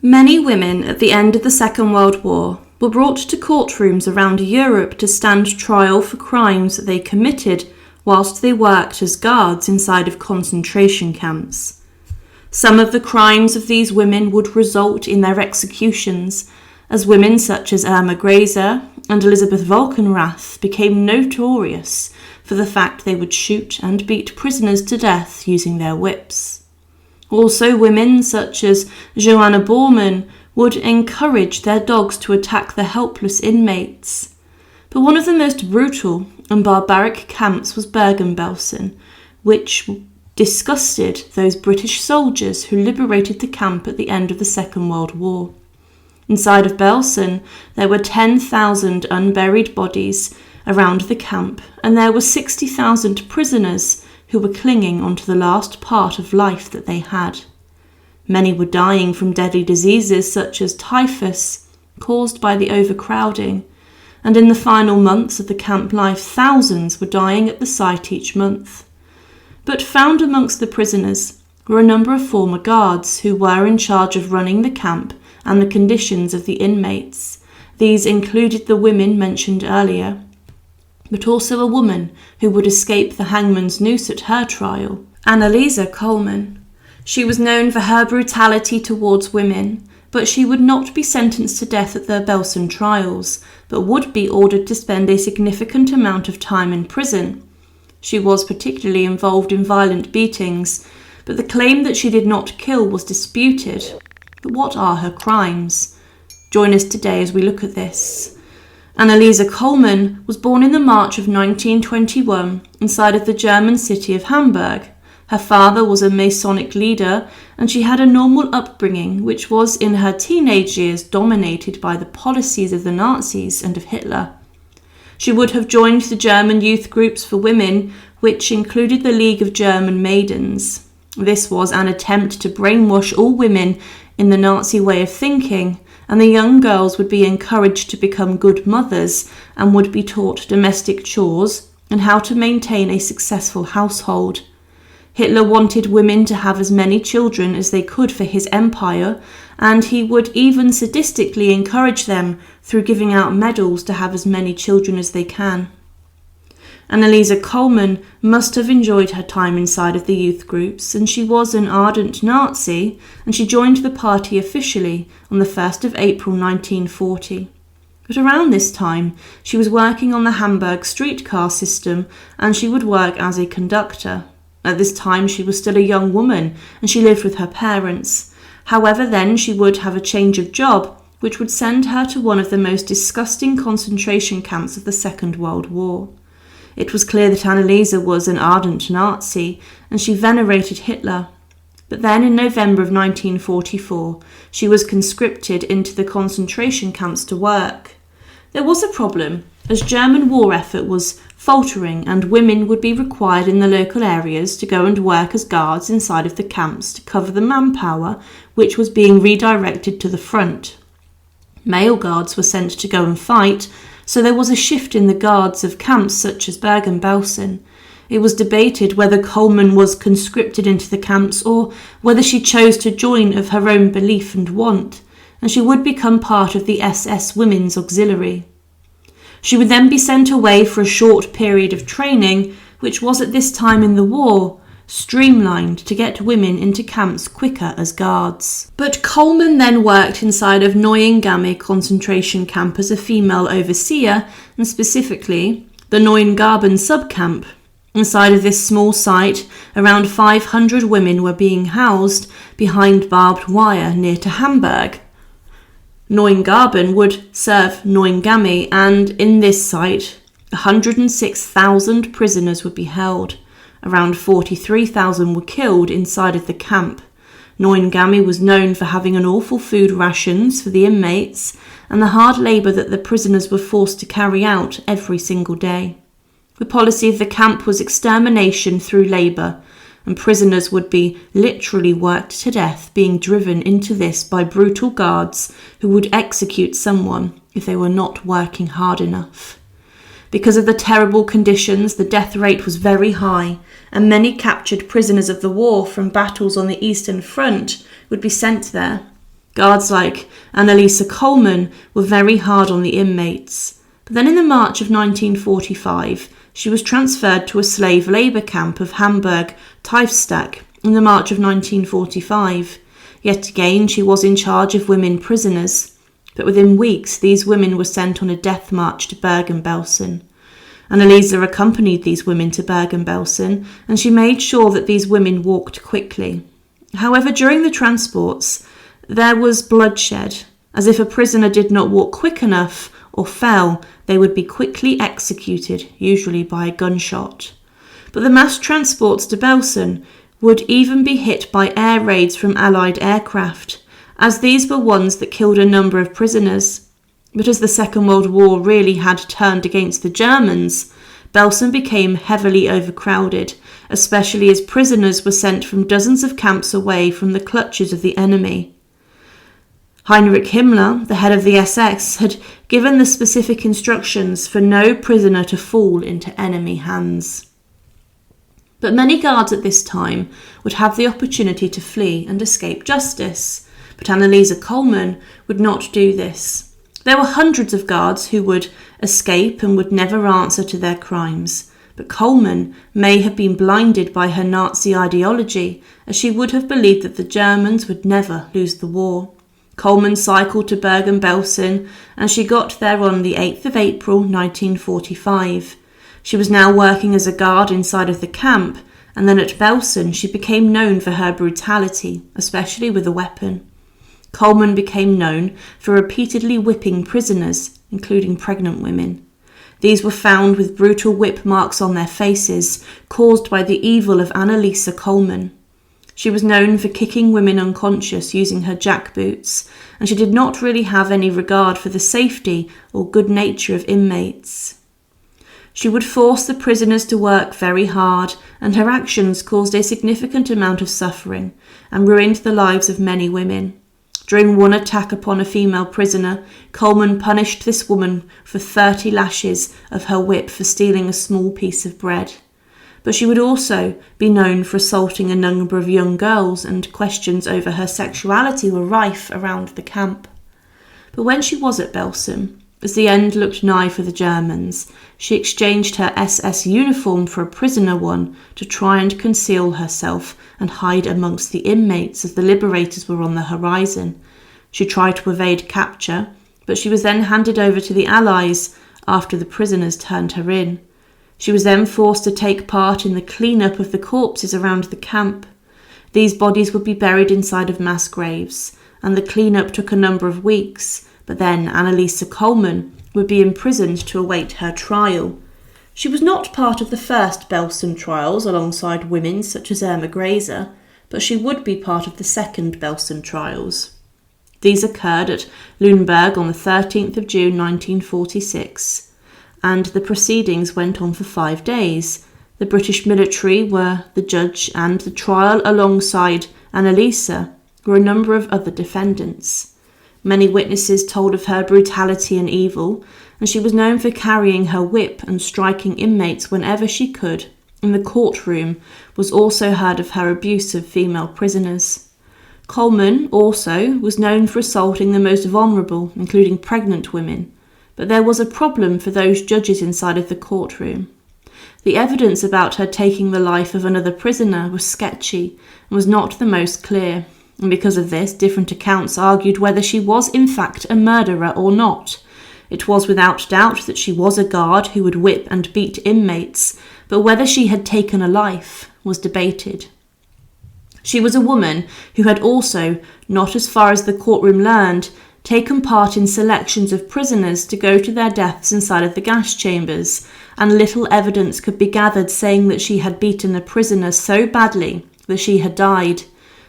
Many women at the end of the Second World War were brought to courtrooms around Europe to stand trial for crimes that they committed whilst they worked as guards inside of concentration camps. Some of the crimes of these women would result in their executions, as women such as Irma Grese and Elisabeth Volkenrath became notorious for the fact they would shoot and beat prisoners to death using their whips. Also, women such as Johanna Bormann would encourage their dogs to attack the helpless inmates. But one of the most brutal and barbaric camps was Bergen-Belsen, which disgusted those British soldiers who liberated the camp at the end of the Second World War. Inside of Belsen, there were 10,000 unburied bodies around the camp, and there were 60,000 prisoners who were clinging onto the last part of life that they had. Many were dying from deadly diseases such as typhus, caused by the overcrowding, and in the final months of the camp life, thousands were dying at the site each month. But found amongst the prisoners were a number of former guards who were in charge of running the camp and the conditions of the inmates. These included the women mentioned earlier, but also a woman who would escape the hangman's noose at her trial, Anneliese Kohlmann. She was known for her brutality towards women, but she would not be sentenced to death at the Belsen Trials, but would be ordered to spend a significant amount of time in prison. She was particularly involved in violent beatings, but the claim that she did not kill was disputed. But what are her crimes? Join us today as we look at this. Anneliese Kohlmann was born in the March of 1921 inside of the German city of Hamburg. Her father was a Masonic leader, and she had a normal upbringing, which was in her teenage years dominated by the policies of the Nazis and of Hitler. She would have joined the German youth groups for women, which included the League of German Maidens. This was an attempt to brainwash all women in the Nazi way of thinking, and the young girls would be encouraged to become good mothers and would be taught domestic chores and how to maintain a successful household. Hitler wanted women to have as many children as they could for his empire, and he would even sadistically encourage them through giving out medals to have as many children as they can. Anneliese Kohlmann must have enjoyed her time inside of the youth groups, and she was an ardent Nazi, and she joined the party officially on the 1st of April 1940. But around this time, she was working on the Hamburg streetcar system, and she would work as a conductor. At this time, she was still a young woman, and she lived with her parents. However, then she would have a change of job, which would send her to one of the most disgusting concentration camps of the Second World War. It was clear that Anneliese was an ardent Nazi, and she venerated Hitler. But then in November of 1944, she was conscripted into the concentration camps to work. There was a problem, as German war effort was faltering, and women would be required in the local areas to go and work as guards inside of the camps to cover the manpower which was being redirected to the front. Male guards were sent to go and fight, so there was a shift in the guards of camps such as Bergen-Belsen. It was debated whether Kohlmann was conscripted into the camps or whether she chose to join of her own belief and want, and she would become part of the SS Women's Auxiliary. She would then be sent away for a short period of training, which was at this time in the war streamlined to get women into camps quicker as guards. But Kohlmann then worked inside of Neuengamme concentration camp as a female overseer, and specifically the Neuengamme subcamp. Inside of this small site, around 500 women were being housed behind barbed wire near to Hamburg. Neuengamme would serve Neuengamme, and in this site, 106,000 prisoners would be held. Around 43,000 were killed inside of the camp. Neuengamme was known for having an awful food rations for the inmates and the hard labour that the prisoners were forced to carry out every single day. The policy of the camp was extermination through labour, and prisoners would be literally worked to death, being driven into this by brutal guards who would execute someone if they were not working hard enough. Because of the terrible conditions, the death rate was very high, and many captured prisoners of the war from battles on the Eastern Front would be sent there. Guards like Anneliese Kohlmann were very hard on the inmates. But then in the March of 1945, she was transferred to a slave labour camp of Hamburg, Typhus, in the March of 1945. Yet again, she was in charge of women prisoners. But within weeks, these women were sent on a death march to Bergen-Belsen. Anneliese accompanied these women to Bergen-Belsen, and she made sure that these women walked quickly. However, during the transports, there was bloodshed, as if a prisoner did not walk quick enough or fell, they would be quickly executed, usually by a gunshot. But the mass transports to Belsen would even be hit by air raids from Allied aircraft, as these were ones that killed a number of prisoners. But as the Second World War really had turned against the Germans, Belsen became heavily overcrowded, especially as prisoners were sent from dozens of camps away from the clutches of the enemy. Heinrich Himmler, the head of the SS, had given the specific instructions for no prisoner to fall into enemy hands. But many guards at this time would have the opportunity to flee and escape justice, but Anneliese Kohlmann would not do this. There were hundreds of guards who would escape and would never answer to their crimes, but Kohlmann may have been blinded by her Nazi ideology, as she would have believed that the Germans would never lose the war. Kohlmann cycled to Bergen-Belsen, and she got there on the 8th of April 1945. She was now working as a guard inside of the camp, and then at Belsen she became known for her brutality, especially with a weapon. Kohlmann became known for repeatedly whipping prisoners, including pregnant women. These were found with brutal whip marks on their faces, caused by the evil of Anneliese Kohlmann. She was known for kicking women unconscious using her jackboots, and she did not really have any regard for the safety or good nature of inmates. She would force the prisoners to work very hard, and her actions caused a significant amount of suffering and ruined the lives of many women. During one attack upon a female prisoner, Kohlmann punished this woman for 30 lashes of her whip for stealing a small piece of bread. But she would also be known for assaulting a number of young girls, and questions over her sexuality were rife around the camp. But when she was at Belsen, as the end looked nigh for the Germans, she exchanged her SS uniform for a prisoner one to try and conceal herself and hide amongst the inmates as the liberators were on the horizon. She tried to evade capture, but she was then handed over to the Allies after the prisoners turned her in. She was then forced to take part in the clean-up of the corpses around the camp. These bodies would be buried inside of mass graves, and the clean-up took a number of weeks, but then Anneliese Kohlmann would be imprisoned to await her trial. She was not part of the first Belsen Trials alongside women such as Irma Grese, but she would be part of the second Belsen Trials. These occurred at Lüneburg on the 13th of June 1946, and the proceedings went on for 5 days. The British military were the judge, and the trial alongside Anneliese were a number of other defendants. Many witnesses told of her brutality and evil, and she was known for carrying her whip and striking inmates whenever she could. In the courtroom was also heard of her abuse of female prisoners. Kohlmann also was known for assaulting the most vulnerable, including pregnant women, but there was a problem for those judges inside of the courtroom. The evidence about her taking the life of another prisoner was sketchy and was not the most clear, and because of this, different accounts argued whether she was in fact a murderer or not. It was without doubt that she was a guard who would whip and beat inmates, but whether she had taken a life was debated. She was a woman who had also, not as far as the courtroom learned, taken part in selections of prisoners to go to their deaths inside of the gas chambers, and little evidence could be gathered saying that she had beaten a prisoner so badly that she had died.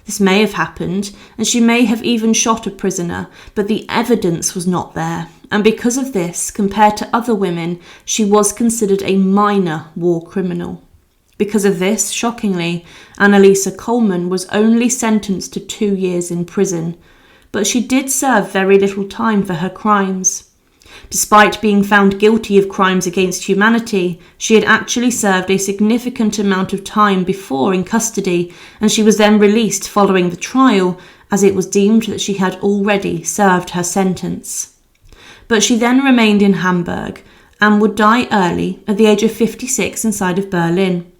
This may have happened, and she may have even shot a prisoner, but the evidence was not there, and because of this, compared to other women, she was considered a minor war criminal. Because of this, shockingly, Anneliese Kohlmann was only sentenced to 2 years in prison, but she did serve very little time for her crimes. Despite being found guilty of crimes against humanity, she had actually served a significant amount of time before in custody, and she was then released following the trial as it was deemed that she had already served her sentence. But she then remained in Hamburg and would die early at the age of 56 inside of Berlin.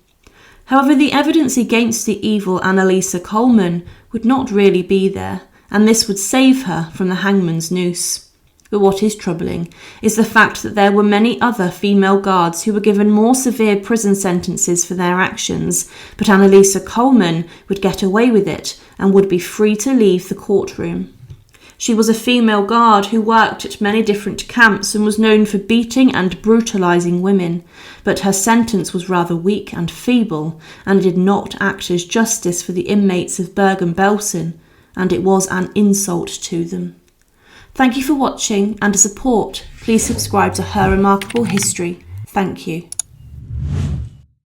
However, the evidence against the evil Anneliese Kohlmann would not really be there, and this would save her from the hangman's noose. But what is troubling is the fact that there were many other female guards who were given more severe prison sentences for their actions, but Anneliese Kohlmann would get away with it and would be free to leave the courtroom. She was a female guard who worked at many different camps and was known for beating and brutalising women, but her sentence was rather weak and feeble and did not act as justice for the inmates of Bergen-Belsen, and it was an insult to them. Thank you for watching, and to support, please subscribe to Her Remarkable History. Thank you.